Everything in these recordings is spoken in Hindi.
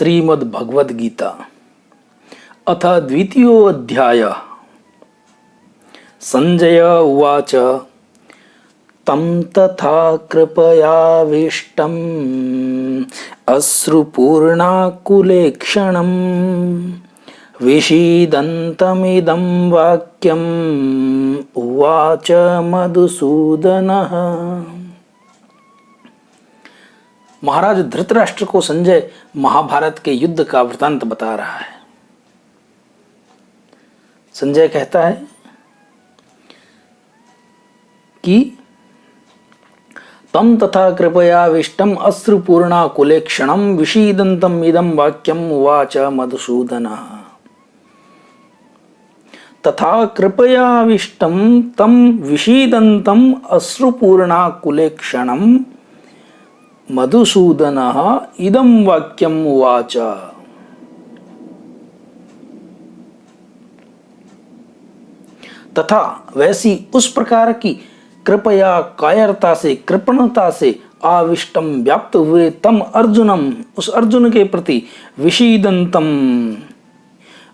श्रीमद्भगवद्गीता अथ द्वितीयोऽध्यायः। संजय उवाच तं तथा कृपयाविष्टम् अश्रुपूर्णाकुलेक्षणं विषीदन्तमिदं वाक्यम् उवाच मधुसूदनः। महाराज धृतराष्ट्र को संजय महाभारत के युद्ध का वृतांत बता रहा है। संजय कहता है कि तम तथा कृपयाविष्टम अश्रुपूर्णाकुलेक्षणं विषीदन्तम् इदं वाक्यम् उवाच मधुसूदनः। तथा कृपयाविष्टम तम विषीदन्तम् अश्रुपूर्णाकुलेक्षणं मधुसूदनः इदं वाक्यम् उवाच। तथा वैसी उस प्रकार की कृपया कायरता से कृपणता से आविष्टम व्याप्त हुए तम अर्जुनम उस अर्जुन के प्रति विषीदंतम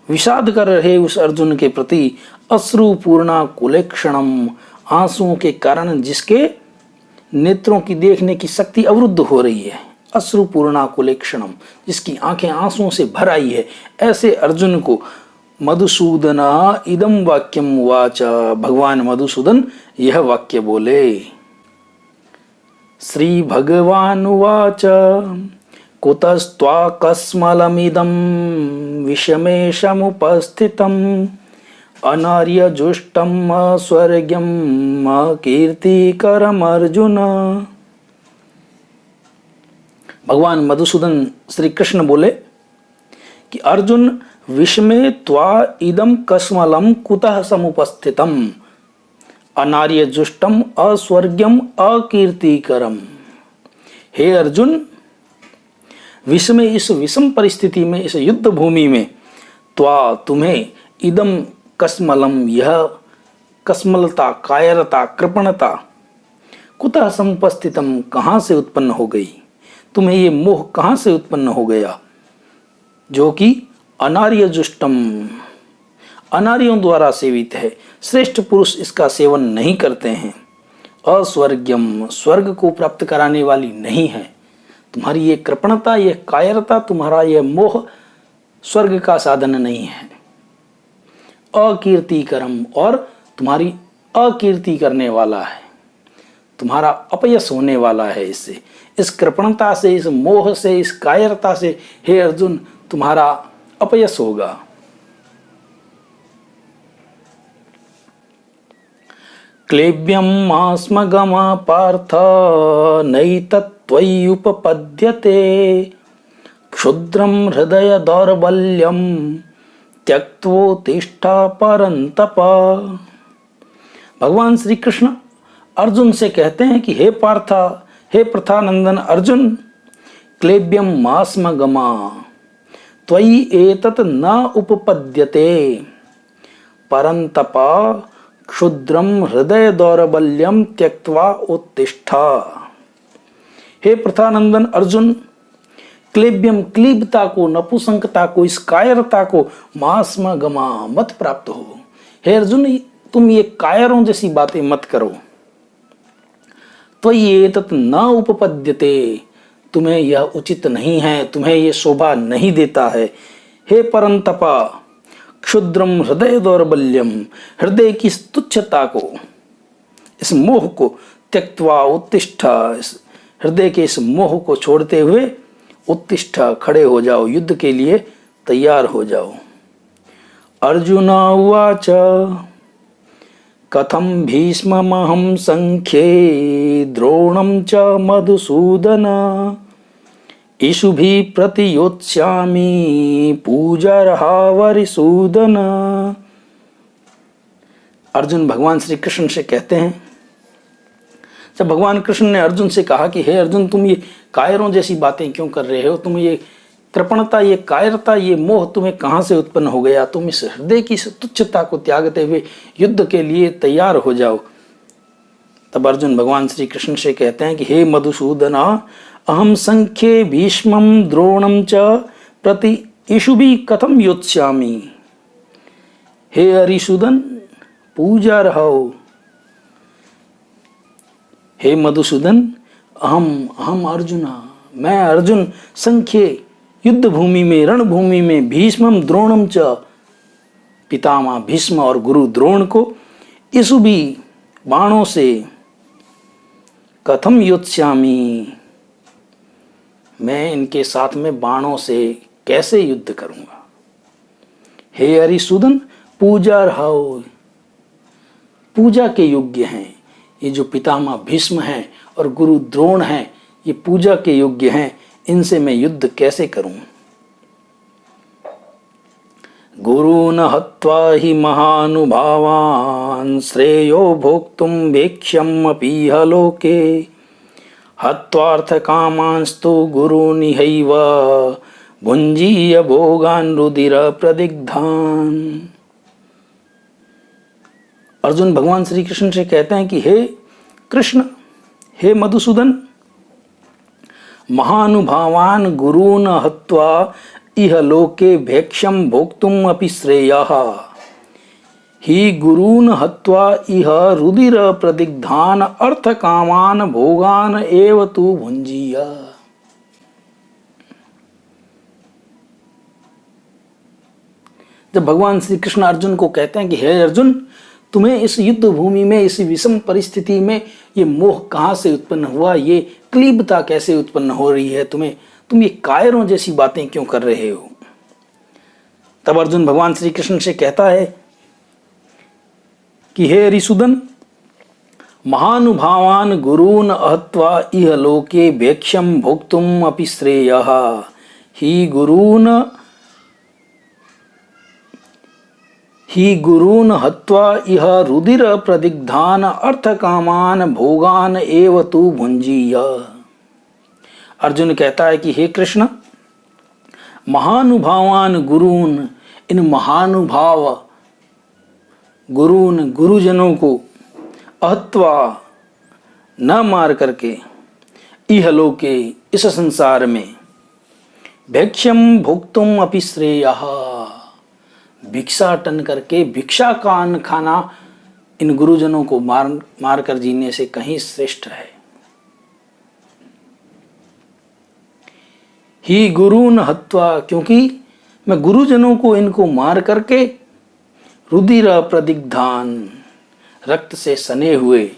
विषाद कर रहे उस अर्जुन के प्रति अश्रुपूर्णा कुलेक्षणम आंसुओं के कारण जिसके नेत्रों की देखने की शक्ति अवरुद्ध हो रही है। अश्रुपूर्णा कुलेक्षणम जिसकी आंखें आंसुओं से भर आई है, ऐसे अर्जुन को मधुसूदन इदम वाक्यम उवाच। भगवान मधुसूदन यह वाक्य बोले। श्री भगवान उवाच कुतस्त्वाकस्मलमिदं विषमेशमुपस्थितम् अनार्यजुष्टम् अस्वर्ग्यम् अकीर्तिकरम् अर्जुन। भगवान मधुसूदन श्री कृष्ण बोले कि अर्जुन विषमे त्वा इदं कस्मलम कुतः समुपस्थितम् अनार्यजुष्टम् अस्वर्ग्यम् अकीर्तिकरम्। हे अर्जुन, विषम इस विषम परिस्थिति में, इस युद्ध भूमि में, त्वा तुम्हें, इदम कस्मलम यह कस्मलता, कायरता, कृपणता, कुतः समुपस्थितम कहाँ से उत्पन्न हो गई, तुम्हें ये मोह कहाँ से उत्पन्न हो गया, जो कि अनार्यजुष्टम अनार्यों द्वारा सेवित है, श्रेष्ठ पुरुष इसका सेवन नहीं करते हैं। अस्वर्ग्यम स्वर्ग को प्राप्त कराने वाली नहीं है। तुम्हारी ये कृपणता, ये कायरता, तुम्हारा ये मोह स्वर्ग का साधन नहीं है। अकीर्तिकरम और तुम्हारी अकीर्ति करने वाला है, तुम्हारा अपयश होने वाला है। इससे, इस कृपणता से, इस मोह से, इस कायरता से हे अर्जुन तुम्हारा अपयश होगा। क्लेब्यम आस्मगमा पार्थ नैतत्त्वय्युपपद्यते क्षुद्रम हृदय दौर्बल्यम त्यक्त्वोत्तिष्ठ परन्तप। भगवान श्री कृष्ण अर्जुन से कहते हैं कि हे पार्थ, हे प्रथानंदन अर्जुन, क्लेब्यम मास्मगमा त्वयि एतत् न उपपद्यते परन्तप क्षुद्रम हृदय दौर्बल्यम त्यक्त्वा उत्तिष्ठ। हे प्रथानंदन अर्जुन, क्लेब्यम क्लीबता को, नपुंसकता को, इस कायरता को मास्मगमा मत प्राप्त हो। हे अर्जुन, तुम ये कायरों जैसी बातें मत करो। तो ये तत् न उपपद्यते, तुम्हें यह उचित नहीं है, तुम्हें यह शोभा नहीं देता है। हे परंतपा क्षुद्रम हृदय दौर्बल्यम, हृदय की तुच्छता को, इस मोह को, त्यक्त्वा उत्तिष्ठ, हृदय के इस मोह को छोड़ते हुए उत्तिष्ठ खड़े हो जाओ, युद्ध के लिए तैयार हो जाओ। अर्जुन उवाच कथं भीष्ममहं संख्ये द्रोणं च मधुसूदन इषुभिः प्रतियोत्स्यामि पूजार्हावरिसूदन। अर्जुन भगवान श्री कृष्ण से कहते हैं, जब भगवान कृष्ण ने अर्जुन से कहा कि हे अर्जुन, तुम ये कायरों जैसी बातें क्यों कर रहे हो, तुम ये कृपणता, ये कायरता, ये मोह तुम्हें कहाँ से उत्पन्न हो गया, तुम इस हृदय की तुच्छता को त्यागते हुए युद्ध के लिए तैयार हो जाओ। तब अर्जुन भगवान श्री कृष्ण से कहते हैं कि हे मधुसूदना, अहम संख्ये भीष्मं द्रोणं च प्रति इषुभि कथम योत्स्यामि। हे हरिसूदन पूजा रहो। हे मधुसूदन अहम अर्जुना, मैं अर्जुन संख्ये युद्ध भूमि में, रणभूमि में भीष्मम द्रोणम च, पितामह भीष्म और गुरु द्रोण को इषुभि बाणों से कथम योत्स्यामि, मैं इनके साथ में बाणों से कैसे युद्ध करूंगा। हे हरिसूदन पूजा रहो, पूजा के योग्य हैं ये जो पितामह भीष्म हैं और गुरु द्रोण हैं, ये पूजा के योग्य हैं, इनसे मैं युद्ध कैसे करूं। गुरून् हत्वा हि महानुभावान् श्रेयो भोक्तुं वेक्ष्यमपीह लोके, हत्वार्थकामांस्तु गुरूनिहैव भुञ्जीय भोगान् रुधिर प्रदिग्धान्। अर्जुन भगवान श्री कृष्ण से कहते हैं कि हे कृष्ण, हे मधुसूदन, महानुभावान गुरून् हत्वा इह लोके भैक्ष्यम भोक्तुम अपि श्रेयः, ही गुरून् हत्वा इह रुधिर प्रदिग्धान अर्थकामान भोगान एव तु भुञ्जीय। जब भगवान श्री कृष्ण अर्जुन को कहते हैं कि हे अर्जुन, तुम्हें इस युद्ध भूमि में, इस विषम परिस्थिति में ये मोह कहाँ से उत्पन्न हुआ, ये क्लीबता कैसे उत्पन्न हो रही है तुम्हें, तुम ये कायरों जैसी बातें क्यों कर रहे हो। तब अर्जुन भगवान श्री कृष्ण से कहता है कि हे हरिसूदन, महानुभावान गुरून् हत्वा इह लोके भैक्ष्यम भोक्तुम अपि श्रेयः, ही गुरून् हत्वा इह रुधिर प्रदिग्धान अर्थकामान भोगान एव तु भुञ्जीय। अर्जुन कहता है कि हे कृष्ण, महानुभावान गुरून्, इन महानुभाव गुरून् गुरुजनों को अहत्वा न मार करके इह लोके, इस संसार में भैक्ष्यम भोक्तुम अपि श्रेयः, भिक्षाटन करके भिक्षा का अन्न खाना इन गुरुजनों को मार कर जीने से कहीं श्रेष्ठ है। ही गुरून् हत्वा, क्योंकि मैं गुरुजनों को इनको मार करके रुधिर प्रदिग्धान, रक्त से सने हुए,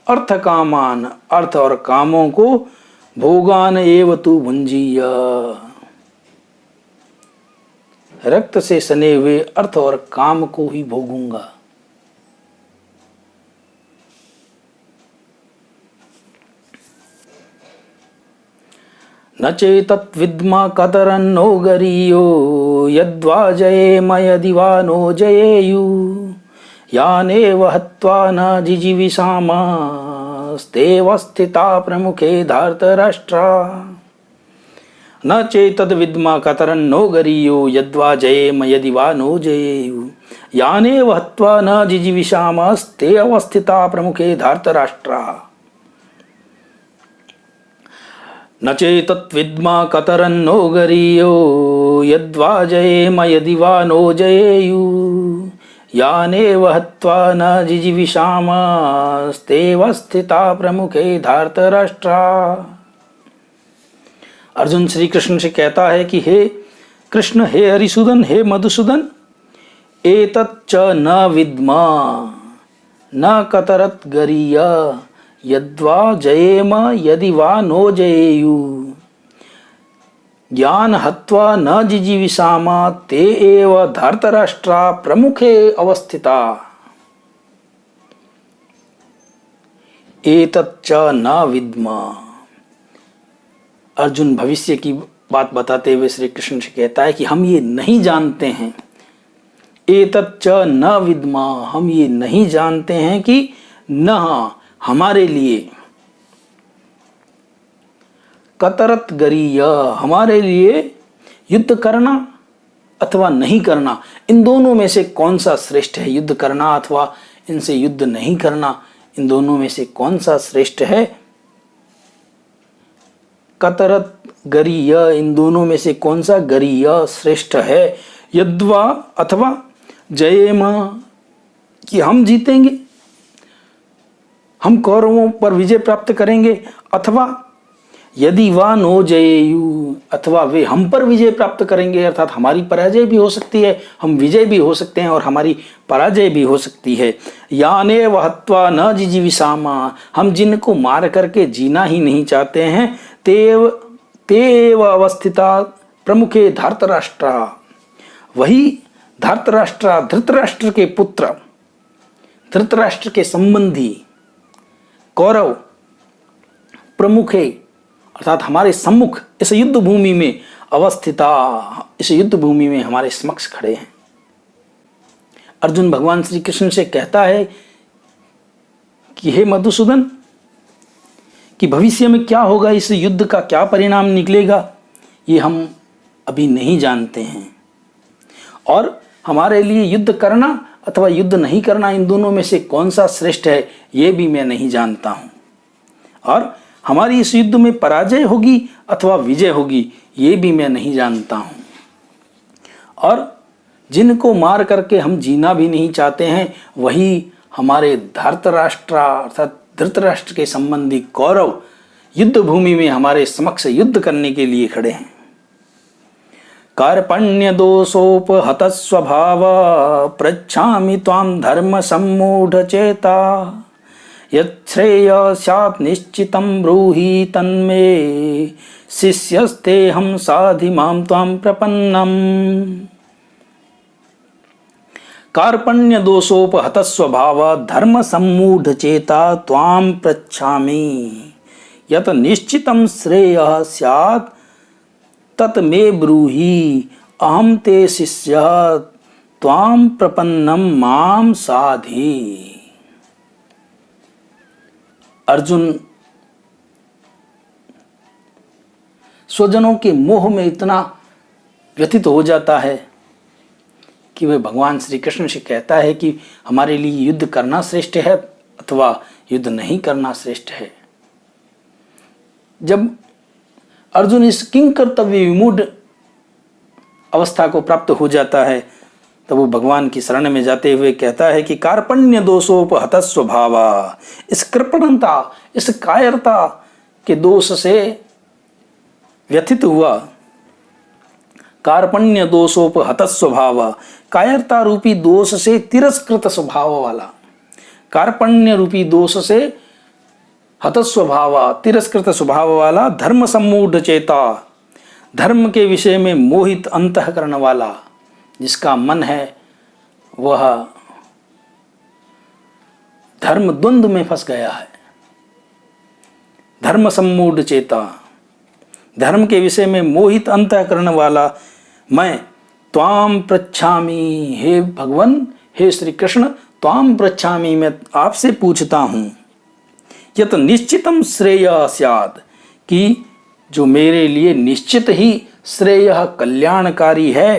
अर्थ कामान, अर्थ और कामों को, भोगान एव तु भुञ्जीय, रक्त से सने हुए अर्थ और काम को ही भोगूंगा। न चेतत् विद्मा कतरन्नो गरीयो, यद्वा जयेम यदि वा नो जयेयु, यानेव हत्वा न जिजीविषामस्तेव स्थिता प्रमुखे धार्तराष्ट्रा। न चेतद विद्मा कतरन्नो गरीयो, यद्वा जयेम यदि वा नो जयेयु, यानेव हत्वा न जिजीविषामस्ते अवस्थिता प्रमुखे धार्तराष्ट्रा। न चेतत् विद्मा कतरन्नो गरीयो, यद्वा जयेम यदि वा नो जयेयु, यानेव हत्वा न जिजीविषामस्ते अवस्थिता प्रमुखे धार्तराष्ट्रा। अर्जुन श्री कृष्ण से कहता है कि हे कृष्ण, हे हरिसूदन, हे मधुसूदन, एतच्च न विद्मा न कतरत गरीय, यद्वा जयेम यदि वा नो जयेयु, ज्ञान हत्वा न जिजीविषाम ते एव धार्तराष्ट्रा प्रमुखे अवस्थिता। एतच्च न विद्मा, अर्जुन भविष्य की बात बताते हुए श्री कृष्ण से कहता है कि हम ये नहीं जानते हैं। एतच्च न विद्मा, हम ये नहीं जानते हैं कि न हमारे लिए कतरत गरीय, हमारे लिए युद्ध करना अथवा नहीं करना, इन दोनों में से कौन सा श्रेष्ठ है। युद्ध करना अथवा इनसे युद्ध नहीं करना, इन दोनों में से कौन सा श्रेष्ठ है। कतरत गरीय, इन दोनों में से कौन सा गरीय श्रेष्ठ है? यद्वा अथवा जयेम, कि हम जीतेंगे, हम कौरवों पर विजय प्राप्त करेंगे, अथवा यदि वा नो जयेयु, अथवा वे हम पर विजय प्राप्त करेंगे, अर्थात हमारी पराजय भी हो सकती है, हम विजय भी हो सकते हैं और हमारी पराजय भी हो सकती है। याने वहत्वा न जिजीविषामा, हम जिनको मार करके जीना ही नहीं चाहते हैं, तेव अवस्थिता प्रमुखे धार्तराष्ट्रा, वही धार्तराष्ट्र, धृतराष्ट्र के पुत्र, धृतराष्ट्र के संबंधी कौरव प्रमुखे, अर्थात हमारे सम्मुख इस युद्ध भूमि में अवस्थिता, इस युद्ध भूमि में हमारे समक्ष खड़े हैं। अर्जुन भगवान श्री कृष्ण से कहता है कि हे मधुसूदन, कि भविष्य में क्या होगा, इस युद्ध का क्या परिणाम निकलेगा, ये हम अभी नहीं जानते हैं, और हमारे लिए युद्ध करना अथवा युद्ध नहीं करना, इन दोनों में से कौन सा श्रेष्ठ है, ये भी मैं नहीं जानता हूं, और हमारी इस युद्ध में पराजय होगी अथवा विजय होगी, ये भी मैं नहीं जानता हूं, और जिनको मार करके हम जीना भी नहीं चाहते हैं, वही हमारे धार्तराष्ट्र अर्थात धृतराष्ट्र के संबंधी कौरव युद्ध भूमि में हमारे समक्ष युद्ध करने के लिए खड़े हैं। कार्पण्य दोषोपहत स्वभाव पृच्छामि त्वां धर्म सम्मूढ़ चेता, यच्छ्रेय स्यात् निश्चितं ब्रूहि तन्मे, शिष्यस्तेऽहं साधि मां त्वां प्रपन्नम्। कार्पण्य दोषोपहत स्वभाव धर्म सम्मूढ़ चेता त्वां पृच्छामि, यत् निश्चितं श्रेयः स्यात् तत् मे ब्रूहि, अहं ते शिष्यः त्वां प्रपन्नं मां साधि। अर्जुन स्वजनों के मोह में इतना व्यथित हो जाता है कि वह भगवान श्री कृष्ण से कहता है कि हमारे लिए युद्ध करना श्रेष्ठ है अथवा युद्ध नहीं करना श्रेष्ठ है। जब अर्जुन इस किंकर्तव्य विमूढ़ अवस्था को प्राप्त हो जाता है, तब वो भगवान की शरण में जाते हुए कहता है कि कार्पण्य दोषोपहत स्वभावा, इस कृपणता, इस कायरता के दोष से व्यथित हुआ। कार्पण्य दोषोपहत स्वभाव, कायरता रूपी दोष से तिरस्कृत स्वभाव वाला, कार्पण्य रूपी दोष से हत स्वभाव, तिरस्कृत स्वभाव वाला, धर्म सम्मूढ़ चेता, धर्म के विषय में मोहित अंतःकरण वाला, जिसका मन है वह धर्म द्वंद्व में फंस गया है। धर्म सम्मूढ़ चेता, धर्म के विषय में मोहित अंतःकरण वाला मैं त्वाम पृच्छामि, हे भगवान, हे श्री कृष्ण, त्वाम पृच्छामि, मैं आपसे पूछता हूं, यत निश्चितम श्रेय स्यात्, कि जो मेरे लिए निश्चित ही श्रेय कल्याणकारी है,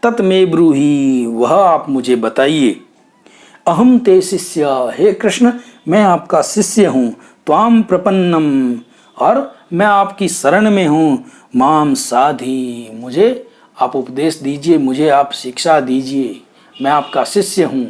तत् मे ब्रूहि, वह आप मुझे बताइए। अहम ते शिष्य, हे कृष्ण, मैं आपका शिष्य हूँ, त्वाम प्रपन्नम, और मैं आपकी शरण में हूँ, माम साधि, मुझे आप उपदेश दीजिए, मुझे आप शिक्षा दीजिए, मैं आपका शिष्य हूँ।